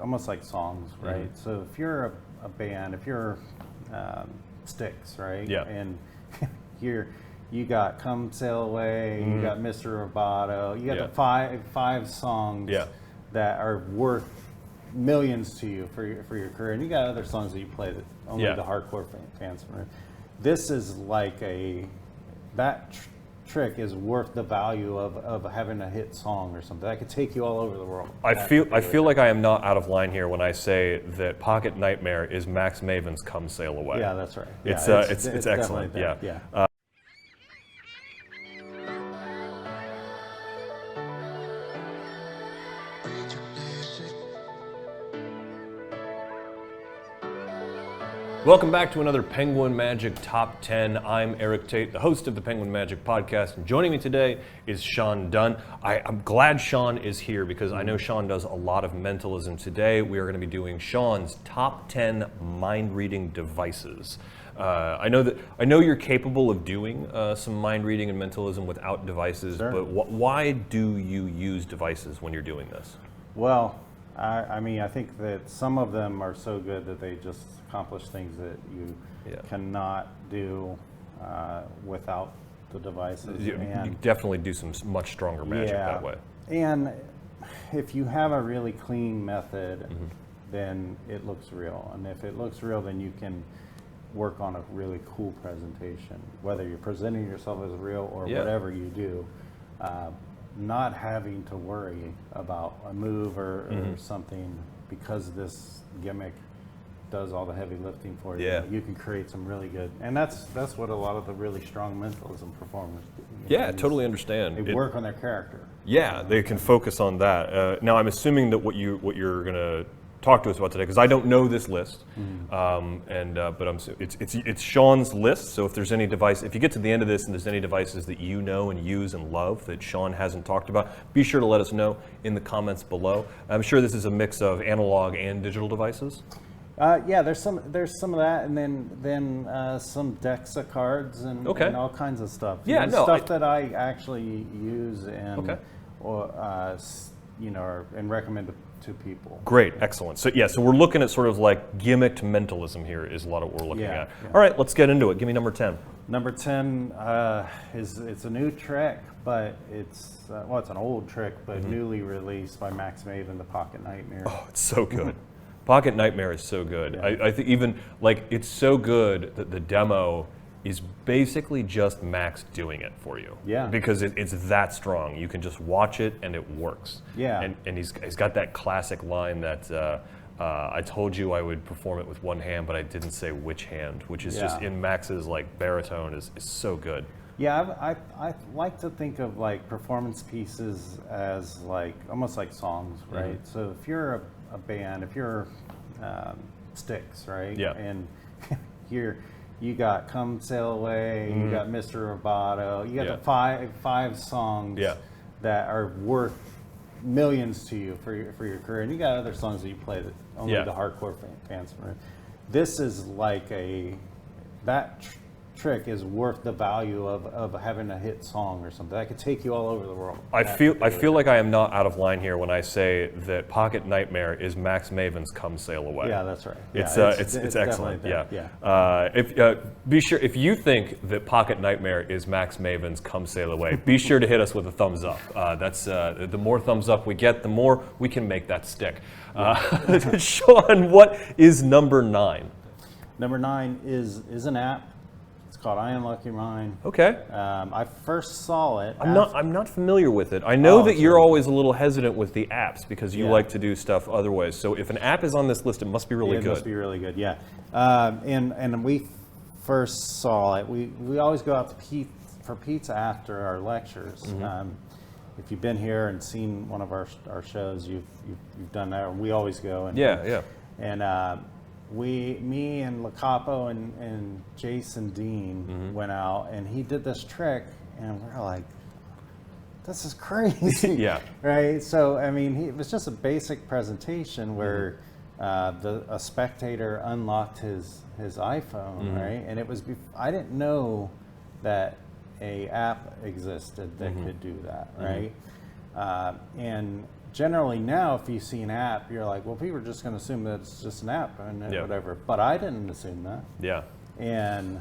almost like songs, right? So if you're a band, if you're Styx, right? Yeah. And you got Come Sail Away, you got Mr. Roboto, you got the five songs that are worth millions to you for your career, and you got other songs that you play that only the hardcore fans remember. This is like that trick is worth the value of having a hit song or something that could take you all over the world. I feel like I am not out of line here when I say that Pocket Nightmare is Max Maven's Come Sail Away. Yeah, that's right. It's excellent. Yeah. Welcome back to another Penguin Magic Top 10. I'm Eric Tate, the host of the Penguin Magic Podcast, and joining me today is Sean Dunn. I'm glad Sean is here because I know Sean does a lot of mentalism. Today we are going to be doing Sean's top 10 mind-reading devices. I know you're capable of doing some mind reading and mentalism without devices, but why do you use devices when you're doing this? Well, I mean, I think that some of them are so good that they just accomplish things that you cannot do without the devices. You definitely do some much stronger magic that way. And if you have a really clean method, then it looks real. And if it looks real, then you can work on a really cool presentation, whether you're presenting yourself as real or whatever you do. Not having to worry about a move or something because this gimmick does all the heavy lifting for you. Yeah. You can create some really good, and that's what a lot of the really strong mentalism performers do. Yeah, totally understand. They work on their character. Yeah, they can focus on that. Now, I'm assuming that what you're going to talk to us about today, because I don't know this list, but it's Sean's list. So if there's any device, if you get to the end of this and there's any devices that you know and use and love that Sean hasn't talked about, be sure to let us know in the comments below. I'm sure this is a mix of analog and digital devices. Yeah, there's some of that, and then some decks of cards and all kinds of stuff. Stuff that I actually use and and recommend to people. Great, excellent. So so we're looking at sort of like gimmicked mentalism here is a lot of what we're looking at. Yeah. All right, let's get into it. Give me number 10. Number 10 it's a new trick, but it's an old trick, but newly released by Max Maven, the Pocket Nightmare. Oh, it's so good. Pocket Nightmare is so good. Yeah. I think even like it's so good that the demo is basically just Max doing it for you. Yeah. Because it's that strong. You can just watch it and it works. Yeah. And he's got that classic line that I told you I would perform it with one hand, but I didn't say which hand, which is just in Max's like baritone is so good. Yeah, I like to think of like performance pieces as like almost like songs, right? So if you're a band, if you're Styx, right? Yeah. And you got Come Sail Away, you got Mr. Roboto, you got the five songs that are worth millions to you for your career, and you got other songs that you play that only the hardcore fans remember. This is like that trick is worth the value of having a hit song or something that could take you all over the world. I feel like I am not out of line here when I say that Pocket Nightmare is Max Maven's Come Sail Away. Yeah, that's right. It's excellent. Be sure if you think that Pocket Nightmare is Max Maven's Come Sail Away, be sure to hit us with a thumbs up. That's the more thumbs up we get, the more we can make that stick. Sean, what is number 9? Number 9 is an app. It's called iUnlock Your Mind. Okay. I first saw it. I'm not familiar with it. I know that you're always a little hesitant with the apps because you like to do stuff other ways. So if an app is on this list, it must be really good. It must be really good. Yeah. And we first saw it. We always go out for pizza after our lectures. If you've been here and seen one of our shows, you've done that. We always go. And And me and Lacapo and Jason Dean went out, and he did this trick, and we're like, this is crazy. Yeah. Right? So, I mean, it was just a basic presentation where a spectator unlocked his iPhone, right? And it was, I didn't know that a app existed that could do that, right? And generally now, if you see an app, you're like, well, people are just going to assume that it's just an app and Yeah. whatever. But I didn't assume that. Yeah. And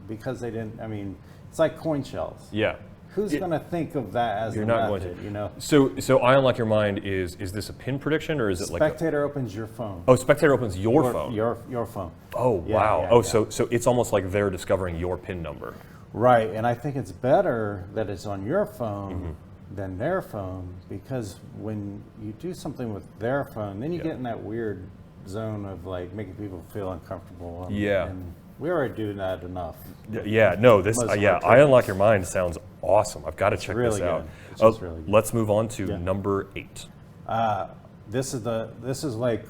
because they didn't, I mean, it's like coin shells. Yeah. Who's going to think of that as You're a not method, going to. you know? So iUnlock Your Mind is this a pin prediction or is it like Spectator opens your phone. Oh, Spectator opens your phone. Your phone. Oh, Yeah, wow. yeah, Oh, yeah. so it's almost like they're discovering your PIN number. Right, and I think it's better that it's on your phone than their phone, because when you do something with their phone, then you get in that weird zone of like making people feel uncomfortable. Yeah. And we already do that enough. Yeah, no, this, Most of yeah, our iUnlock Your Mind sounds awesome. I've got to check really this out. good. It's just really good. Let's move on to Yeah. number 8. This is like,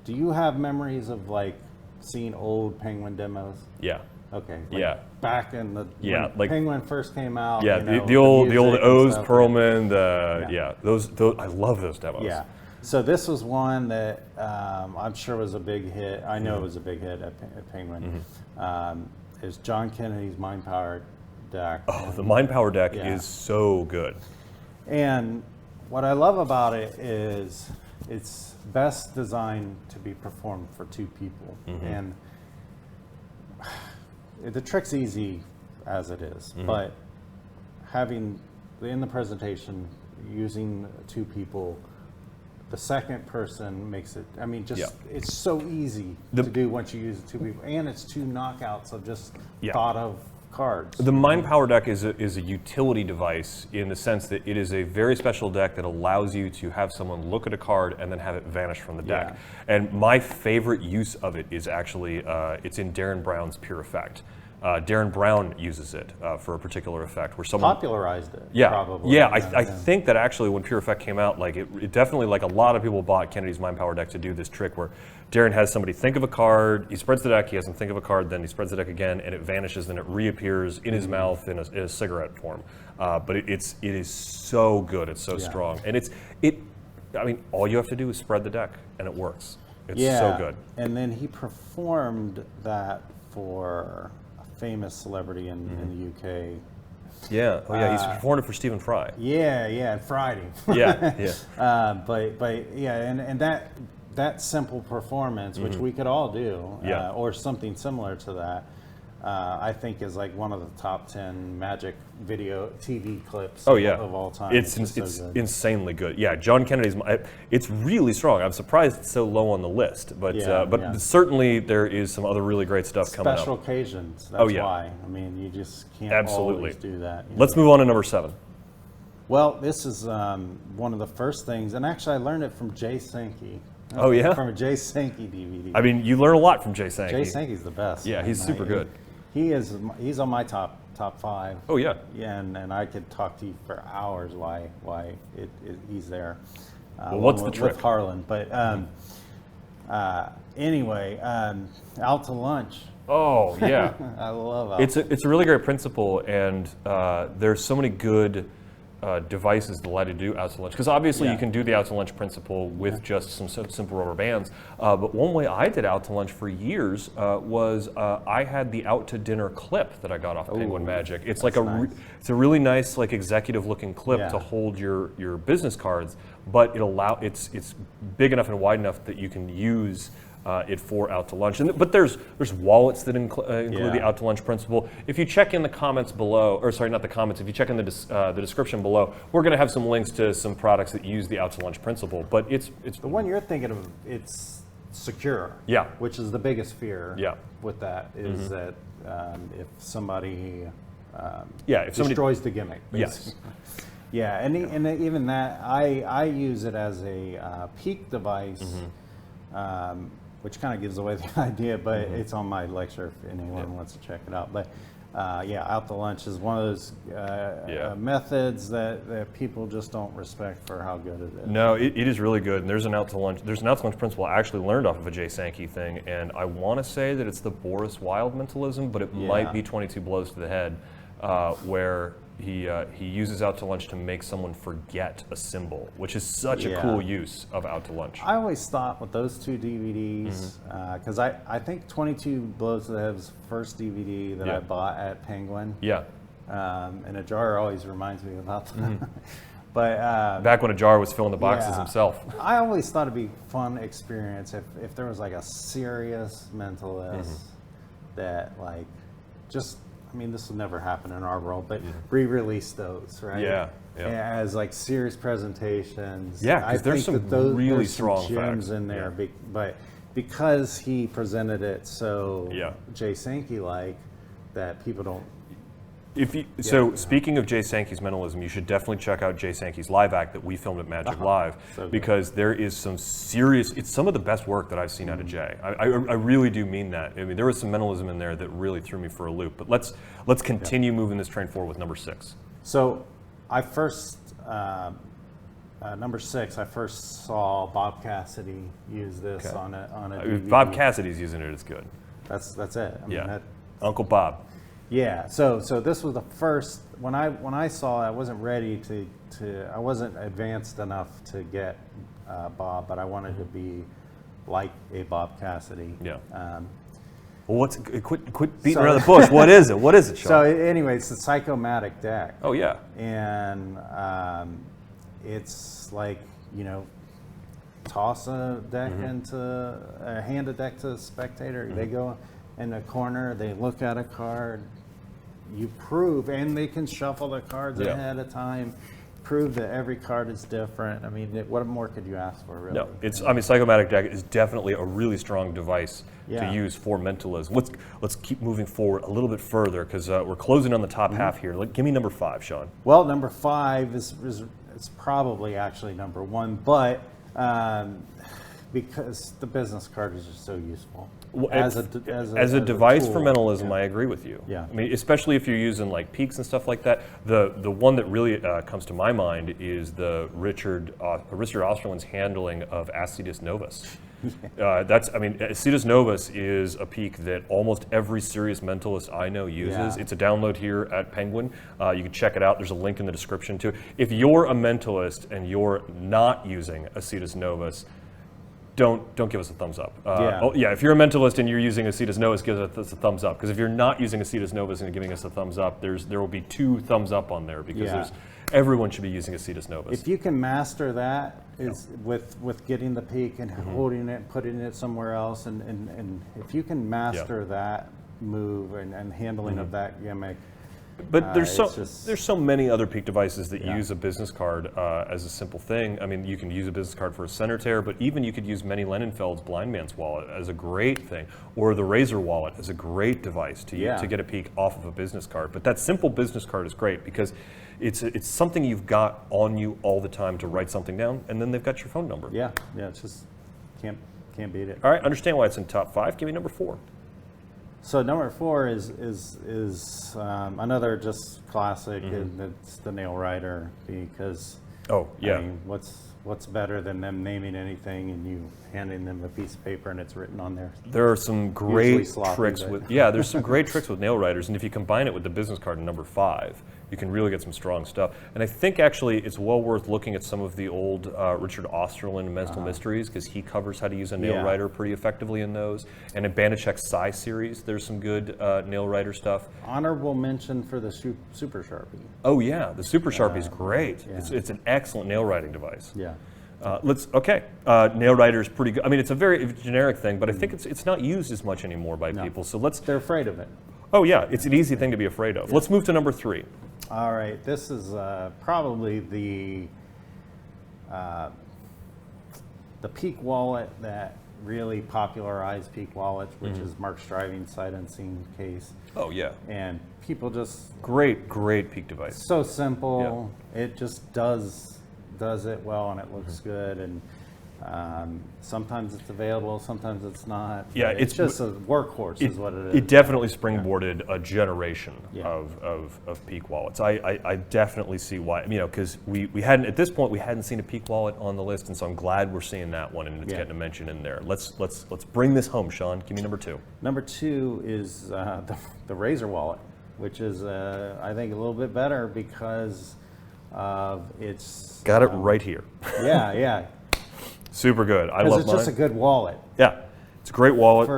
do you have memories of like seeing old Penguin demos? Yeah. Okay. Like Yeah. Back in the Yeah, when like- Penguin first came out. Yeah, you know, the old music and O's, stuff. Perlman, Yeah. those I love those demos. Yeah. So this was one that I'm sure was a big hit. I know it was a big hit at Penguin. It's John Kennedy's Mind Power Deck. Oh, the Mind Power Deck Yeah. is so good. And what I love about it is it's best designed to be performed for 2 people. And the trick's easy as it is, but having in the presentation using 2 people, the second person makes it, I mean, just Yeah. it's so easy to do once you use 2 people, and it's 2 knockouts of just thought of cards. The Mind Power Deck is a utility device in the sense that it is a very special deck that allows you to have someone look at a card and then have it vanish from the deck. And my favorite use of it is actually, it's in Darren Brown's Pure Effect. Darren Brown uses it for a particular effect where someone Popularized it, yeah, probably. yeah. I think that actually when Pure Effect came out, like it definitely, like a lot of people bought Kennedy's Mind Power Deck to do this trick where Darren has somebody think of a card, he spreads the deck, he has them think of a card, then he spreads the deck again, and it vanishes, then it reappears in his mouth in a cigarette form. But it is so good, it's so strong, and I mean, all you have to do is spread the deck, and it works. It's so good. And then he performed that for famous celebrity in the UK. Yeah. Oh yeah. He's performed it for Stephen Fry. Yeah, and Friday. Yeah. Yeah. But yeah, and that simple performance, which we could all do, Yeah. or something similar to that, I think is like one of the top 10 Magic video TV clips Oh yeah. of all time. It's just so it's good. insanely good. Yeah. John Kennedy's. It's really strong. I'm surprised it's so low on the list, but Yeah. certainly there is some other really great stuff coming Special up. occasions. That's yeah. why. I mean, you just can't Absolutely. always do that. you Let's know. move on to number 7. Well, this is one of the first things, and actually I learned it from Jay Sankey. Oh, yeah? From a Jay Sankey DVD. I mean, you learn a lot from Jay Sankey. Jay Sankey's the best. Yeah, man. he's super good. He's on my top 5. Oh yeah. Yeah, and I could talk to you for hours why he's there. Well, what's the with trick? Harlan, but anyway, out to lunch. Oh yeah. I love out. It's a really great principle, and there's so many good devices that allow you to do out to lunch. Because obviously you can do the out to lunch principle with just some simple rubber bands. But one way I did out to lunch for years was I had the out to dinner clip that I got off Penguin Magic. It's like it's a really nice like executive looking clip to hold your business cards, but it's big enough and wide enough that you can use it for out to lunch. But there's wallets that include the out to lunch principle. If you check in the comments below, or sorry, not the comments, if you check in the description below, we're going to have some links to some products that use the out to lunch principle. But it's the one you're thinking of. It's secure. Yeah. Which is the biggest fear. Yeah. With that is that if somebody if somebody destroys the gimmick. Yes. Basically. Yeah, and even that, I use it as a peak device. Which kind of gives away the idea, but it's on my lecture if anyone wants to check it out. But out to lunch is one of those methods that people just don't respect for how good it is. No, it is really good. And there's an out to lunch principle I actually learned off of a Jay Sankey thing, and I want to say that it's the Boris Wilde mentalism, but it might be 22 blows to the head, where he uses out to lunch to make someone forget a symbol, which is such a cool use of out to lunch. I always thought with those 2 DVDs, because I think 22 Blows to the Head was the first DVD that I bought at Penguin. Yeah. And a jar always reminds me about that. But Back when a jar was filling the boxes yeah. himself. I always thought it'd be a fun experience if there was like a serious mentalist that like just, I mean, this will never happen in our world, but re-release those, right? Yeah. As like serious presentations. Yeah, because there's some really there's strong some gems facts. in there, but because he presented it so Jay Sankey like that, people don't. Speaking of Jay Sankey's mentalism, you should definitely check out Jay Sankey's live act that we filmed at Magic Live, because there is some serious, it's some of the best work that I've seen out of Jay. I really do mean that. I mean, there was some mentalism in there that really threw me for a loop. But let's continue moving this train forward with number 6. So I first, number 6, I first saw Bob Cassidy use this on a DVD. Bob Cassidy's using it, it's good. That's it. I mean, Uncle Bob. Yeah, so this was the first, when I saw it, I wasn't ready I wasn't advanced enough to get Bob, but I wanted to be like a Bob Cassidy. Yeah. Well, quit beating around the bush. What is it? What is it, Sean? So anyway, it's the Psychomatic Deck. Oh, yeah. And it's like, toss a deck hand a deck to a spectator. They go in the corner, they look at a card, you prove, and they can shuffle the cards ahead of time, prove that every card is different. I mean, what more could you ask for, really? No, Psychomatic Deck is definitely a really strong device to use for mentalism. Let's keep moving forward a little bit further, because we're closing on the top half here. Give me number 5, Sean. Well, number 5 is probably actually number 1, but because the business card is just so useful. As a device tool. for mentalism, I agree with you. Yeah. I mean, especially if you're using like peaks and stuff like that. The one that really comes to my mind is the Richard Osterland's handling of Acetus Novus. Acetus Novus is a peak that almost every serious mentalist I know uses. Yeah. It's a download here at Penguin. You can check it out. There's a link in the description too. If you're a mentalist and you're not using Acetus Novus, don't give us a thumbs up. If you're a mentalist and you're using Acetus Novus, give us a thumbs up. Because if you're not using Acetus Novus and giving us a thumbs up, there will be 2 thumbs up on there, because everyone should be using Acetus Novus. If you can master that, is with getting the peak and holding it, putting it somewhere else, and if you can master that move and handling of that gimmick. But there's so many other peak devices that use a business card as a simple thing. I mean, you can use a business card for a center tear, but even you could use Menny Lenenfeld's Blind Man's Wallet as a great thing, or the Razor Wallet as a great device to get a peak off of a business card. But that simple business card is great because it's something you've got on you all the time to write something down, and then they've got your phone number. Yeah, it's just can't beat it. All right, understand why it's in top 5. Give me number 4. So number 4 is another just classic, and it's the Nail Writer, because I mean, what's better than them naming anything and you handing them a piece of paper and it's written on there? There are some great tricks with there's some great tricks with Nail Writers, and if you combine it with the business card in number 5, you can really get some strong stuff. And I think actually it's well worth looking at some of the old Richard Osterland Mental Mysteries, because he covers how to use a nail writer pretty effectively in those. And in Banachek's Psi series, there's some good nail writer stuff. Honorable mention for the Super Sharpie. Oh yeah, the Super Sharpie is great. Yeah. It's an excellent nail writing device. Yeah. Nail writer is pretty good. I mean, it's a very generic thing, but I think it's not used as much anymore by people. So they're afraid of it. Oh yeah, it's an easy thing to be afraid of. Let's move to number 3. All right, this is probably the peak wallet that really popularized peak wallets, which is Mark Striving's Sight Unseen case. Oh yeah. And people just great peak device. So simple. Yeah. It just does it well, and it looks good, and sometimes it's available, sometimes it's not. Yeah, it's just a workhorse is what it is. It definitely springboarded a generation of peak wallets. I definitely see why, because we hadn't, at this point, we hadn't seen a peak wallet on the list, and so I'm glad we're seeing that one, and it's getting a mention in there. Let's bring this home, Sean. Give me number 2. Number 2 is the Razor wallet, which is I think a little bit better because of its... Got it right here. Yeah. Super good. I love mine. It's just a good wallet. Yeah, it's a great wallet.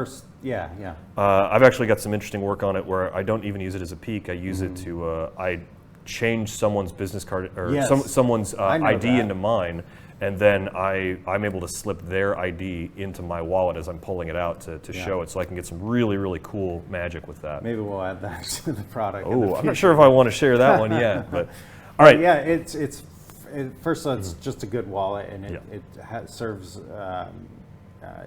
Yeah. I've actually got some interesting work on it where I don't even use it as a peak. I use it to, change someone's business card or Yes. someone's I know ID that. into mine, and then I'm able to slip their ID into my wallet as I'm pulling it out to show it, so I can get some really, really cool magic with that. Maybe we'll add that to the product. in the Oh, I'm not future. sure if I want to share that one yet, but all right. Yeah, first of all, it's just a good wallet, and it serves.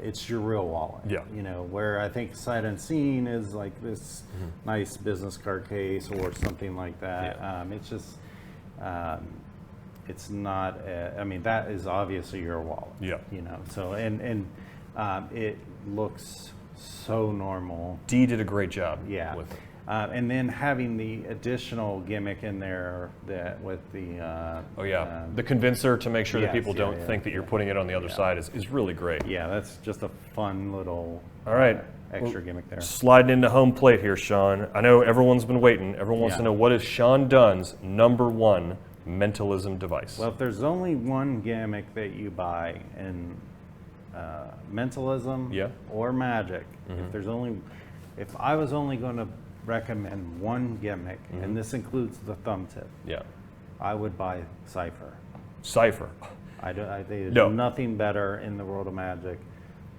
It's your real wallet. Yeah. You know, where I think Sight Unseen is like this nice business card case or something like that. Yeah. It's just. It's not. I mean, that is obviously your wallet. Yeah. You know. So it looks so normal. Dee did a great job. Yeah. With it. And then having the additional gimmick in there that with the The convincer to make sure that yes, people yeah, don't yeah, think that you're putting it on the other side is really great. yeah, that's just a fun little All right. extra gimmick there. Sliding into home plate here, Sean. I know everyone's been waiting. Everyone wants to know, what is Sean Dunn's #1 mentalism device? Well, if there's only one gimmick that you buy in mentalism or magic, if I was only going to recommend one gimmick, and this includes the thumb tip, I would buy Cypher. Cypher. There's No. nothing better in the world of magic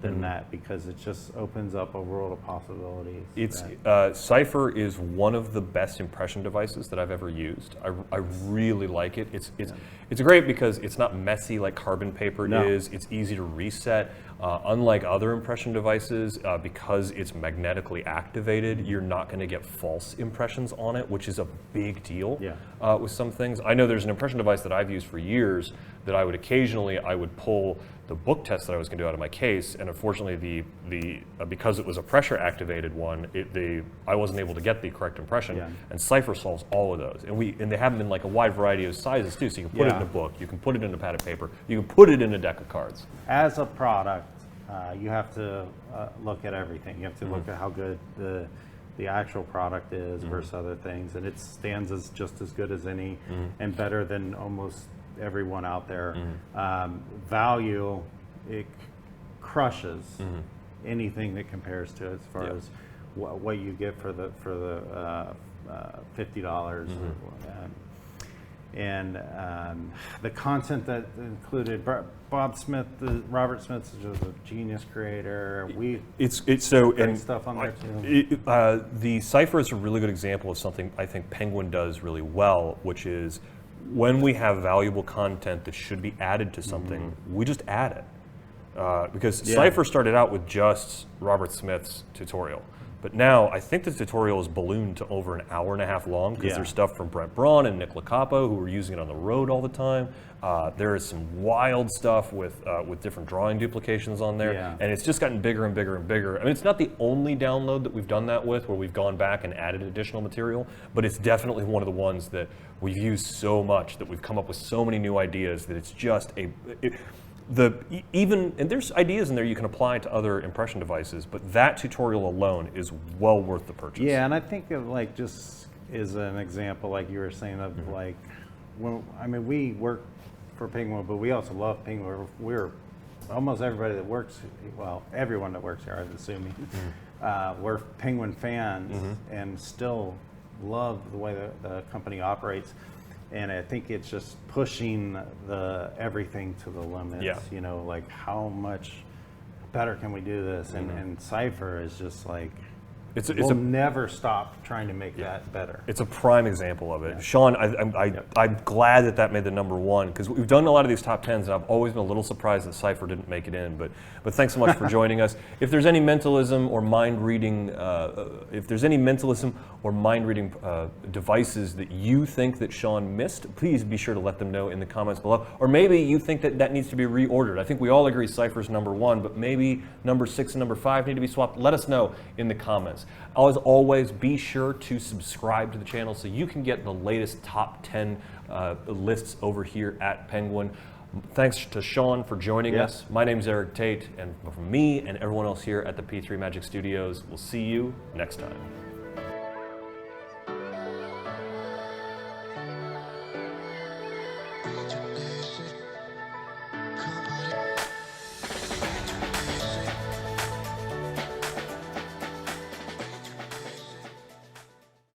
than that, because it just opens up a world of possibilities. It's Cypher is one of the best impression devices that I've ever used. I really like it. It's great because it's not messy like carbon paper is. It's easy to reset. Unlike other impression devices, because it's magnetically activated, you're not going to get false impressions on it, which is a big deal with some things. I know there's an impression device that I've used for years that I would pull the book test that I was going to do out of my case, and unfortunately, because it was a pressure activated one, I wasn't able to get the correct impression. And Cypher solves all of those, and they have them in like a wide variety of sizes too. So you can put it in a book, you can put it in a pad of paper, you can put it in a deck of cards. As a product, you have to look at everything. You have to look at how good the actual product is versus other things, and it stands as just as good as any, and better than almost everyone out there. Value, it crushes anything that compares to it as far as what you get for the $50. And the content that included Robert Smith is a genius creator. It's so and stuff on there too. The Cypher is a really good example of something I think Penguin does really well, which is when we have valuable content that should be added to something, we just add it. Because Cypher started out with just Robert Smith's tutorial. But now I think the tutorial is ballooned to over an hour and a half long, because there's stuff from Brent Braun and Nick Lacapo who are using it on the road all the time. There is some wild stuff with different drawing duplications on there, and it's just gotten bigger and bigger and bigger. I mean, it's not the only download that we've done that with, where we've gone back and added additional material, but it's definitely one of the ones that we've used so much that we've come up with so many new ideas that it's just and there's ideas in there you can apply to other impression devices, but that tutorial alone is well worth the purchase. Yeah, and I think of like just as an example, like you were saying, of like, we work for Penguin, but we also love Penguin. We're almost everybody that works, well, everyone that works here, I'm assuming, we're Penguin fans and still love the way the company operates. And I think it's just pushing everything to the limits. You know, like how much better can we do this? And Cypher is just like, we'll never stop trying to make that better. It's a prime example of it. Sean, I'm glad that made the #1, because we've done a lot of these top 10s, and I've always been a little surprised that Cypher didn't make it in. But thanks so much for joining us. If there's any mentalism or mind reading, devices that you think that Sean missed, please be sure to let them know in the comments below. Or maybe you think that needs to be reordered. I think we all agree Cypher's #1, but maybe #6 and #5 need to be swapped. Let us know in the comments. As always, be sure to subscribe to the channel so you can get the latest top 10 lists over here at Penguin. Thanks to Sean for joining us. My name's Eric Tate, and from me and everyone else here at the P3 Magic Studios, we'll see you next time.